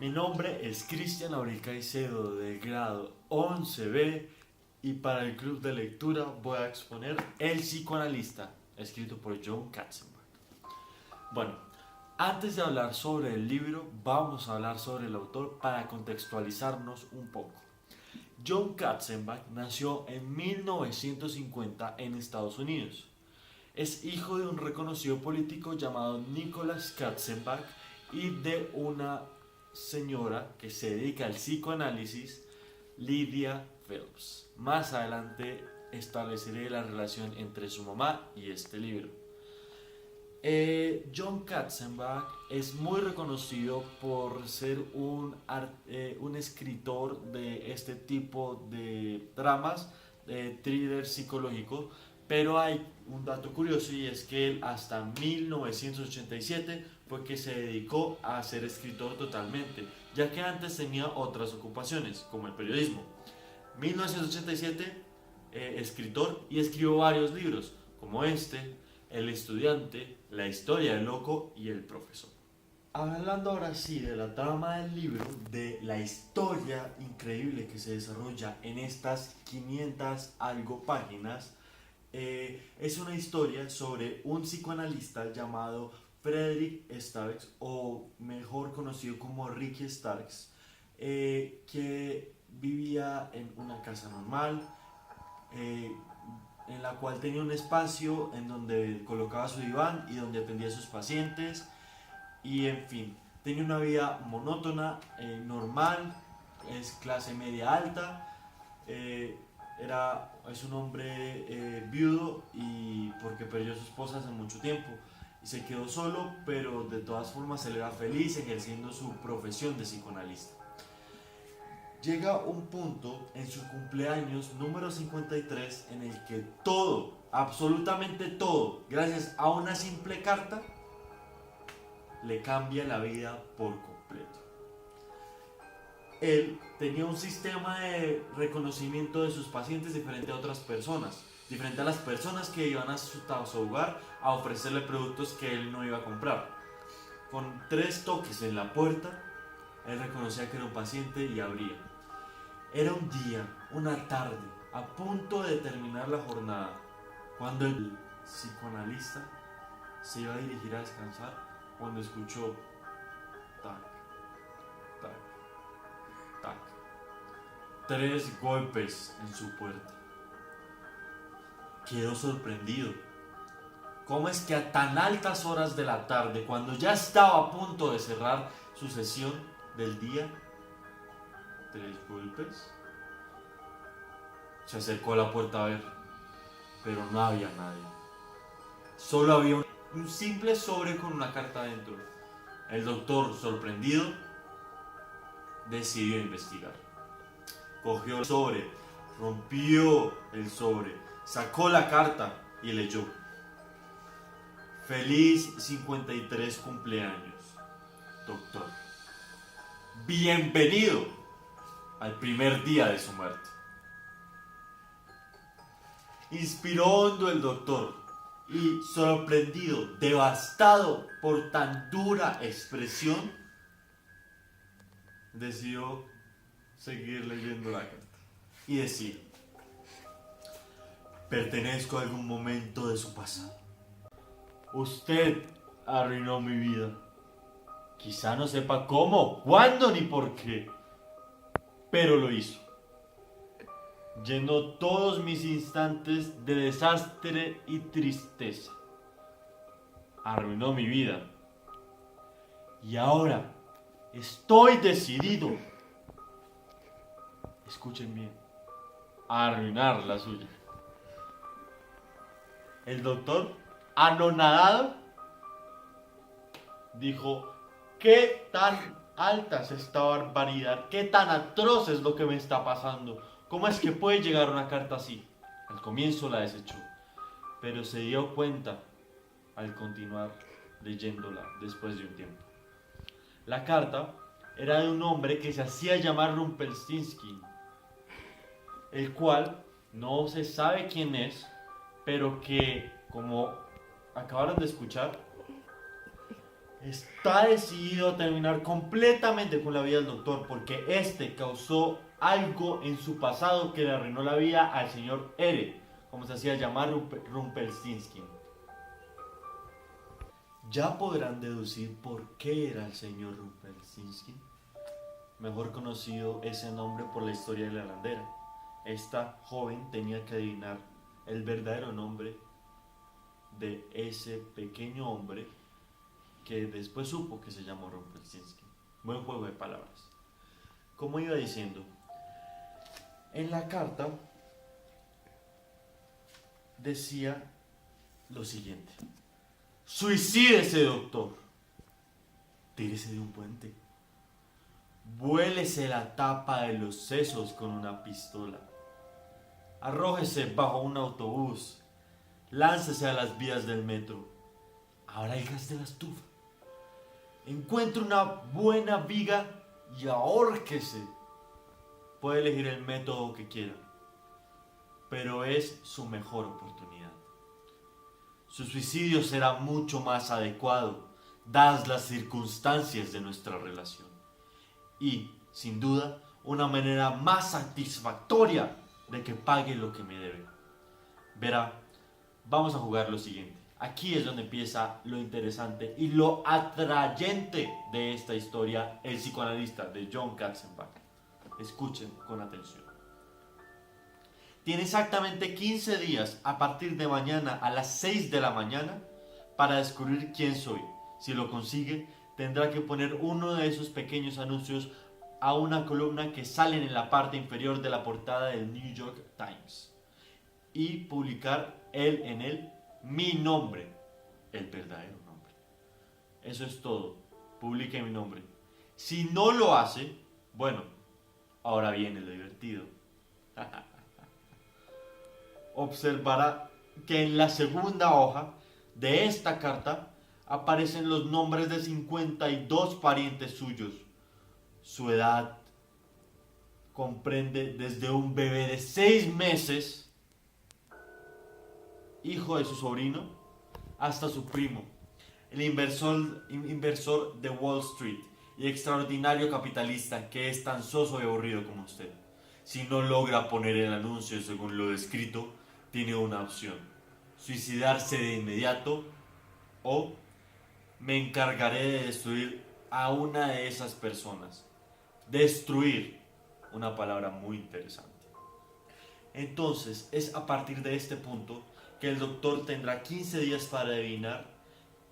Mi nombre es Cristian Abril Caicedo del grado 11B y para el club de lectura voy a exponer El psicoanalista, escrito por John Katzenbach. Bueno, antes de hablar sobre el libro, vamos a hablar sobre el autor para contextualizarnos un poco. John Katzenbach nació en 1950 en Estados Unidos. Es hijo de un reconocido político llamado Nicholas Katzenbach y de una señora que se dedica al psicoanálisis, Lydia Phelps. Más adelante estableceré la relación entre su mamá y este libro. John Katzenbach es muy reconocido por ser un escritor de este tipo de dramas, de thriller psicológico, pero hay un dato curioso y es que él hasta 1987 fue que se dedicó a ser escritor totalmente, ya que antes tenía otras ocupaciones, como el periodismo. 1987, escritor, y escribió varios libros, como este, El estudiante, La historia del loco y El profesor. Hablando ahora sí de la trama del libro, de la historia increíble que se desarrolla en estas 500 algo páginas, es una historia sobre un psicoanalista llamado Frederick Starks, o mejor conocido como Ricky Starks, que vivía en una casa normal, en la cual tenía un espacio en donde colocaba su diván y donde atendía a sus pacientes, y en fin, tenía una vida monótona, normal, es clase media alta, es un hombre viudo y porque perdió a su esposa hace mucho tiempo y se quedó solo, pero de todas formas él era feliz ejerciendo su profesión de psicoanalista. Llega un punto en su cumpleaños número 53 en el que todo, absolutamente todo, gracias a una simple carta, le cambia la vida por completo. Él tenía un sistema de reconocimiento de sus pacientes diferente a otras personas, diferente a las personas que iban a su hogar a ofrecerle productos que él no iba a comprar. Con 3 toques en la puerta, él reconocía que era un paciente y abría. Era un día, una tarde, a punto de terminar la jornada, cuando el psicoanalista se iba a dirigir a descansar, cuando escuchó tac, tac, tac, 3 golpes en su puerta. Quedó sorprendido. ¿Cómo es que a tan altas horas de la tarde, cuando ya estaba a punto de cerrar su sesión del día, 3 golpes? Se acercó a la puerta a ver, pero no había nadie. Solo había un simple sobre con una carta dentro. El doctor, sorprendido, decidió investigar. Cogió el sobre, rompió el sobre, sacó la carta y leyó: Feliz 53 cumpleaños, doctor. Bienvenido al primer día de su muerte. Inspiró hondo el doctor y, sorprendido, devastado por tan dura expresión, decidió seguir leyendo la carta y decía: pertenezco a algún momento de su pasado. Usted arruinó mi vida. Quizá no sepa cómo, cuándo ni por qué, pero lo hizo. Llenó todos mis instantes de desastre y tristeza. Arruinó mi vida. Y ahora estoy decidido, escuchen bien, a arruinar la suya. El doctor, anonadado, dijo: ¿qué tan alta es esta barbaridad? ¿Qué tan atroz es lo que me está pasando? ¿Cómo es que puede llegar una carta así? Al comienzo la desechó, pero se dio cuenta al continuar leyéndola después de un tiempo. La carta era de un hombre que se hacía llamar Rumpelstiltskin, el cual no se sabe quién es, pero que, como acabaron de escuchar, está decidido a terminar completamente con la vida del doctor porque este causó algo en su pasado que le arruinó la vida al señor R, como se hacía llamar Rumpelstiltskin. Ya podrán deducir por qué era el señor Rumpelstiltskin, mejor conocido ese nombre por la historia de la landera. Esta joven tenía que adivinar el verdadero nombre de ese pequeño hombre que después supo que se llamó Rumpelstiltskin. Buen juego de palabras. Como iba diciendo, en la carta decía lo siguiente: suicídese, doctor, tírese de un puente, vuélese la tapa de los sesos con una pistola, arrójese bajo un autobús, láncese a las vías del metro, abra el gas de la estufa, encuentre una buena viga y ahórquese. Puede elegir el método que quiera, pero es su mejor oportunidad. Su suicidio será mucho más adecuado, dadas las circunstancias de nuestra relación, y, sin duda, una manera más satisfactoria de que pague lo que me debe. Verá, vamos a jugar lo siguiente. Aquí es donde empieza lo interesante y lo atrayente de esta historia, El psicoanalista, de John Katzenbach. Escuchen con atención. Tiene exactamente 15 días a partir de mañana a las 6 de la mañana para descubrir quién soy. Si lo consigue, tendrá que poner uno de esos pequeños anuncios a una columna que salen en la parte inferior de la portada del New York Times y publicar en él mi nombre, el verdadero nombre. Eso es todo. Publique mi nombre. Si no lo hace, bueno, ahora viene lo divertido. Observará que en la segunda hoja de esta carta aparecen los nombres de 52 parientes suyos. Su edad comprende desde un bebé de 6 meses, hijo de su sobrino, hasta su primo, el inversor de Wall Street y extraordinario capitalista que es tan soso y aburrido como usted. Si no logra poner el anuncio según lo descrito, tiene una opción: suicidarse de inmediato o me encargaré de destruir a una de esas personas. Destruir, una palabra muy interesante. Entonces es a partir de este punto que el doctor tendrá 15 días para adivinar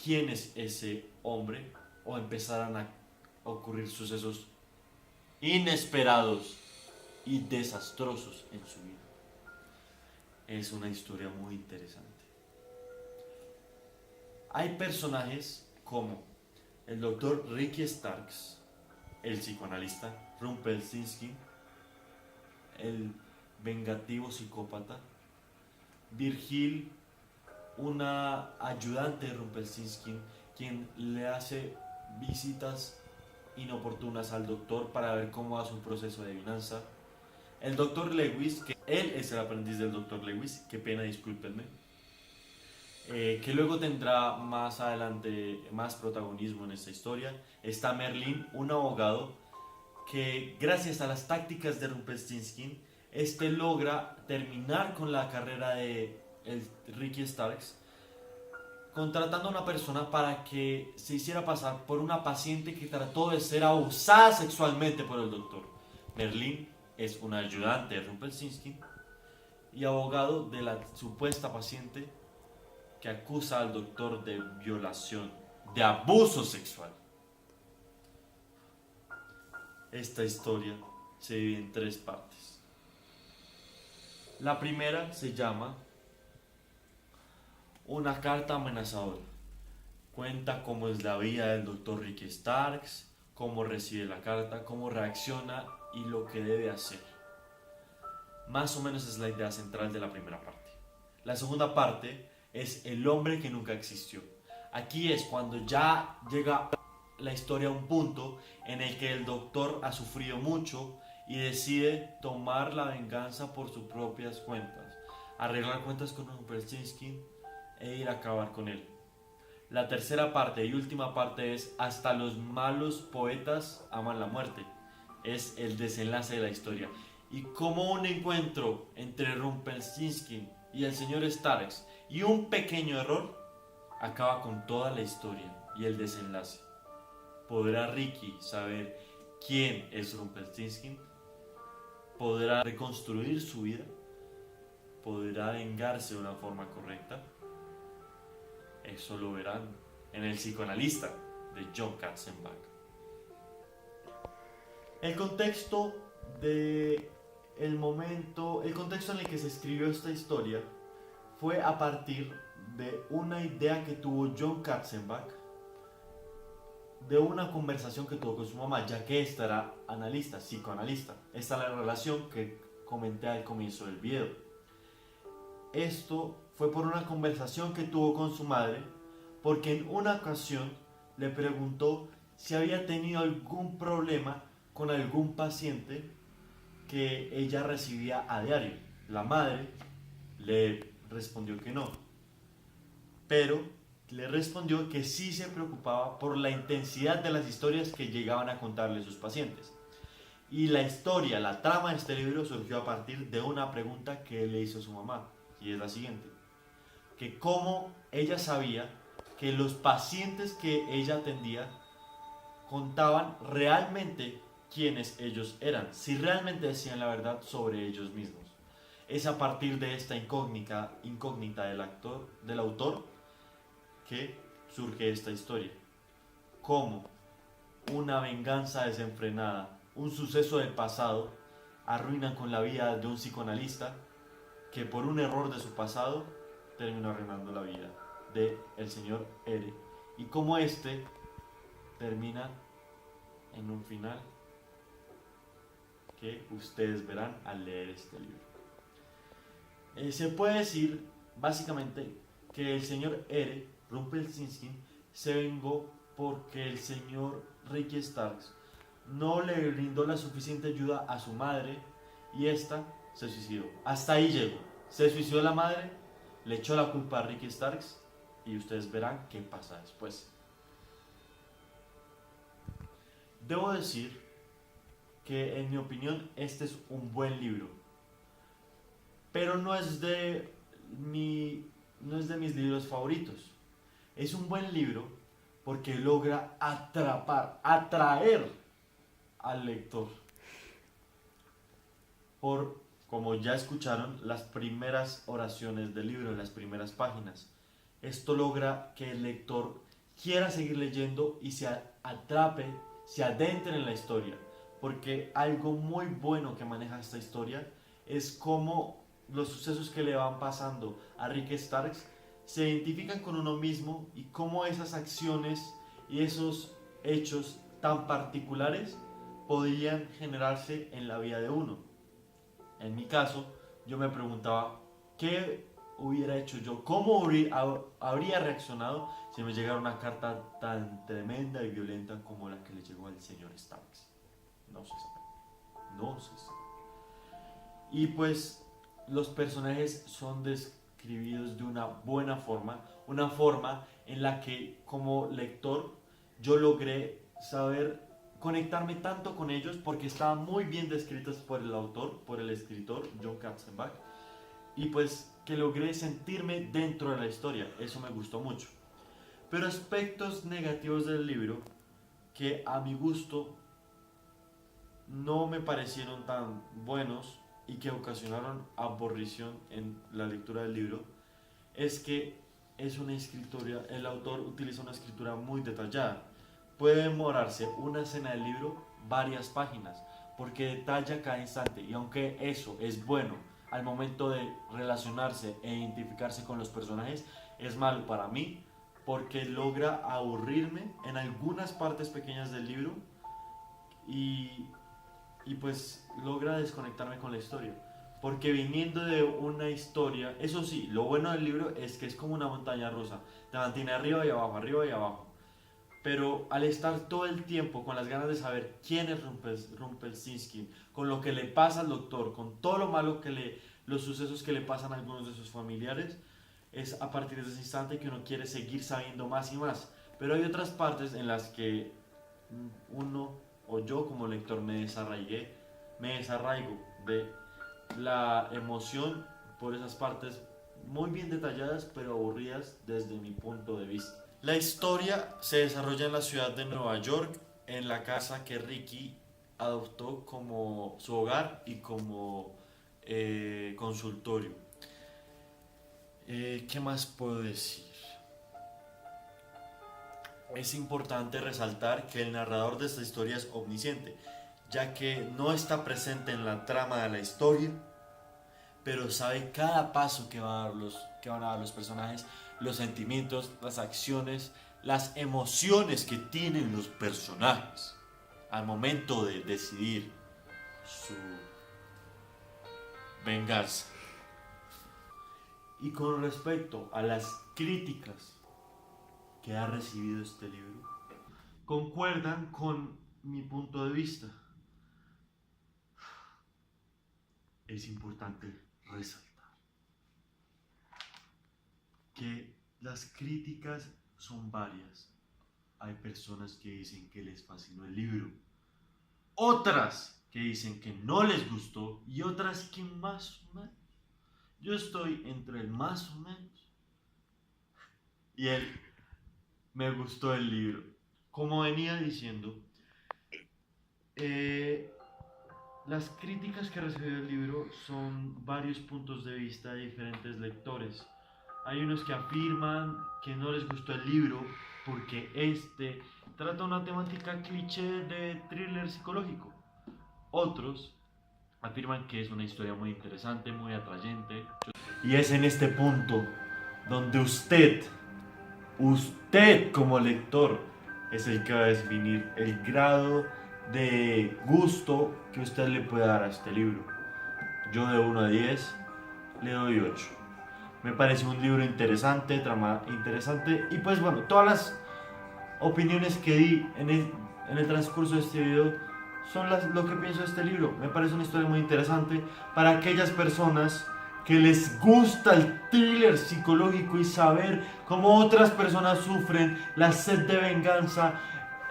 quién es ese hombre o empezarán a ocurrir sucesos inesperados y desastrosos en su vida. Es una historia muy interesante. Hay personajes como el doctor Ricky Starks, el psicoanalista Rumpelstiltskin, el vengativo psicópata, Virgil, una ayudante de Rumpelstiltskin, quien le hace visitas inoportunas al doctor para ver cómo va su proceso de adivinanza, el doctor Lewis, que él es el aprendiz del doctor Lewis, qué pena, discúlpenme, que luego tendrá más adelante más protagonismo en esta historia. Está Merlin, un abogado que gracias a las tácticas de Rumpelstiltskin, este logra terminar con la carrera de Ricky Starks, contratando a una persona para que se hiciera pasar por una paciente que trató de ser abusada sexualmente por el doctor. Merlin es un ayudante de Rumpelstiltskin y abogado de la supuesta paciente que acusa al doctor de violación, de abuso sexual. Esta historia se divide en 3 partes. La primera se llama Una carta amenazadora. Cuenta cómo es la vida del doctor Ricky Starks, cómo recibe la carta, cómo reacciona y lo que debe hacer. Más o menos es la idea central de la primera parte. La segunda parte es El hombre que nunca existió. Aquí es cuando ya llega la historia a un punto en el que el doctor ha sufrido mucho y decide tomar la venganza por sus propias cuentas, arreglar cuentas con Rumpelstiltskin e ir a acabar con él. La tercera parte y última parte es hasta los malos poetas aman la muerte. Es el desenlace de la historia. Y como un encuentro entre Rumpelstiltskin y el señor Starks y un pequeño error acaba con toda la historia y el desenlace. ¿Podrá Ricky saber quién es Rumpelstiltskin? ¿Podrá reconstruir su vida? ¿Podrá vengarse de una forma correcta? Eso lo verán en El psicoanalista de John Katzenbach. El contexto de el contexto en el que se escribió esta historia fue a partir de una idea que tuvo John Katzenbach de una conversación que tuvo con su mamá, ya que esta era analista, psicoanalista. Esta es la relación que comenté al comienzo del video. Esto fue por una conversación que tuvo con su madre, porque en una ocasión le preguntó si había tenido algún problema con algún paciente que ella recibía a diario. La madre le respondió que no, pero le respondió que sí se preocupaba por la intensidad de las historias que llegaban a contarle sus pacientes. Y la historia, la trama de este libro surgió a partir de una pregunta que le hizo su mamá, y es la siguiente: que cómo ella sabía que los pacientes que ella atendía contaban realmente quiénes ellos eran, si realmente decían la verdad sobre ellos mismos. Es a partir de esta incógnita del autor que surge esta historia. Cómo una venganza desenfrenada, un suceso del pasado, arruinan con la vida de un psicoanalista que por un error de su pasado terminó arruinando la vida de el señor R. Y cómo este termina en un final que ustedes verán al leer este libro. Se puede decir básicamente que el señor R, Rumpelstiltskin, se vengó porque el señor Ricky Starks no le brindó la suficiente ayuda a su madre y esta se suicidó. Hasta ahí llegó. Se suicidó la madre, le echó la culpa a Ricky Starks y ustedes verán qué pasa después. Debo decir que en mi opinión este es un buen libro, pero no es de mis libros favoritos. Es un buen libro porque logra atraer al lector por, como ya escucharon, las primeras oraciones del libro, las primeras páginas. Esto logra que el lector quiera seguir leyendo y se atrape, se adentre en la historia, porque algo muy bueno que maneja esta historia es cómo los sucesos que le van pasando a Rick Starks se identifican con uno mismo y cómo esas acciones y esos hechos tan particulares podían generarse en la vida de uno. En mi caso, yo me preguntaba qué hubiera hecho yo, cómo habría reaccionado si me llegara una carta tan tremenda y violenta como la que le llegó al señor Starks. No se sabe. No se sabe. Y pues los personajes son describidos de una buena forma, una forma en la que como lector yo logré saber conectarme tanto con ellos porque estaban muy bien descritos por el autor, por el escritor John Katzenbach, y pues que logré sentirme dentro de la historia. Eso me gustó mucho. Pero aspectos negativos del libro que a mi gusto no me parecieron tan buenos y que ocasionaron aburrición en la lectura del libro es que es una escritura, el autor utiliza una escritura muy detallada. Puede demorarse una escena del libro varias páginas porque detalla cada instante, y aunque eso es bueno al momento de relacionarse e identificarse con los personajes, es malo para mí porque logra aburrirme en algunas partes pequeñas del libro y pues logra desconectarme con la historia. Porque viniendo de una historia, eso sí, lo bueno del libro es que es como una montaña rusa, te mantiene arriba y abajo, arriba y abajo. Pero al estar todo el tiempo con las ganas de saber quién es Rumpelstiltskin, con lo que le pasa al doctor, con todo lo malo los sucesos que le pasan a algunos de sus familiares, es a partir de ese instante que uno quiere seguir sabiendo más y más. Pero hay otras partes en las que uno o yo como lector me desarraigo de la emoción por esas partes muy bien detalladas pero aburridas desde mi punto de vista. La historia se desarrolla en la ciudad de Nueva York, en la casa que Ricky adoptó como su hogar y como consultorio. ¿Qué más puedo decir? Es importante resaltar que el narrador de esta historia es omnisciente, ya que no está presente en la trama de la historia, pero sabe cada paso que van a dar los personajes, los sentimientos, las acciones, las emociones que tienen los personajes al momento de decidir su venganza. Y con respecto a las críticas que ha recibido este libro, concuerdan con mi punto de vista. Es importante resaltar que las críticas son varias. Hay personas que dicen que les fascinó el libro, otras que dicen que no les gustó y otras que más o menos. Yo estoy entre el más o menos y el me gustó el libro. Como venía diciendo, las críticas que recibió el libro son varios puntos de vista de diferentes lectores. Hay unos que afirman que no les gustó el libro porque este trata una temática cliché de thriller psicológico. Otros afirman que es una historia muy interesante, muy atrayente. Y es en este punto donde usted como lector, es el que va a definir el grado de gusto que usted le puede dar a este libro. Yo de 1 a 10 le doy 8. Me parece un libro interesante, trama interesante y pues bueno, todas las opiniones que di en el transcurso de este video son lo que pienso de este libro. Me parece una historia muy interesante para aquellas personas que les gusta el thriller psicológico y saber cómo otras personas sufren, la sed de venganza,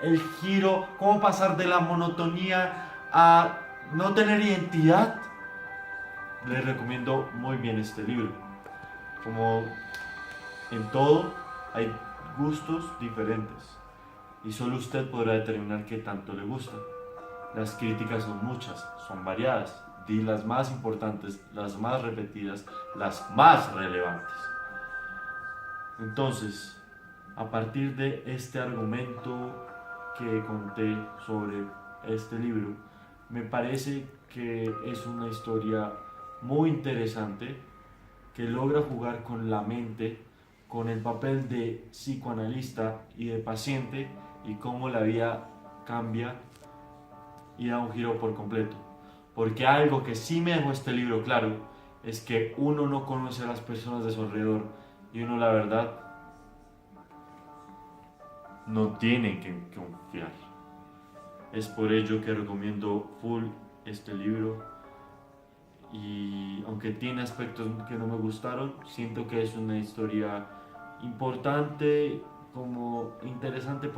el giro, cómo pasar de la monotonía a no tener identidad. Les recomiendo muy bien este libro. Como en todo, hay gustos diferentes y solo usted podrá determinar qué tanto le gusta. Las críticas son muchas, son variadas. Di las más importantes, las más repetidas, las más relevantes. Entonces, a partir de este argumento que conté sobre este libro, me parece que es una historia muy interesante que logra jugar con la mente, con el papel de psicoanalista y de paciente y cómo la vida cambia y da un giro por completo. Porque algo que sí me dejó este libro claro es que uno no conoce a las personas de su alrededor y uno la verdad no tiene que confiar. Es por ello que recomiendo full este libro y aunque tiene aspectos que no me gustaron, siento que es una historia importante, como interesante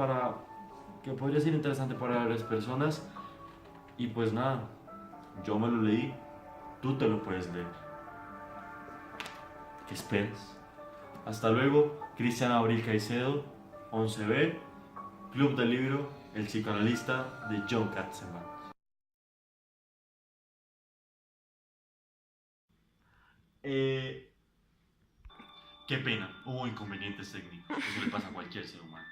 que podría ser interesante para varias personas y pues nada, yo me lo leí, tú te lo puedes leer. ¿Qué esperas? Hasta luego, Cristian Abril Caicedo, 11B, Club del Libro, El psicoanalista de John Katzenbach. Eh, Qué pena, hubo inconvenientes técnicos, eso le pasa a cualquier ser humano.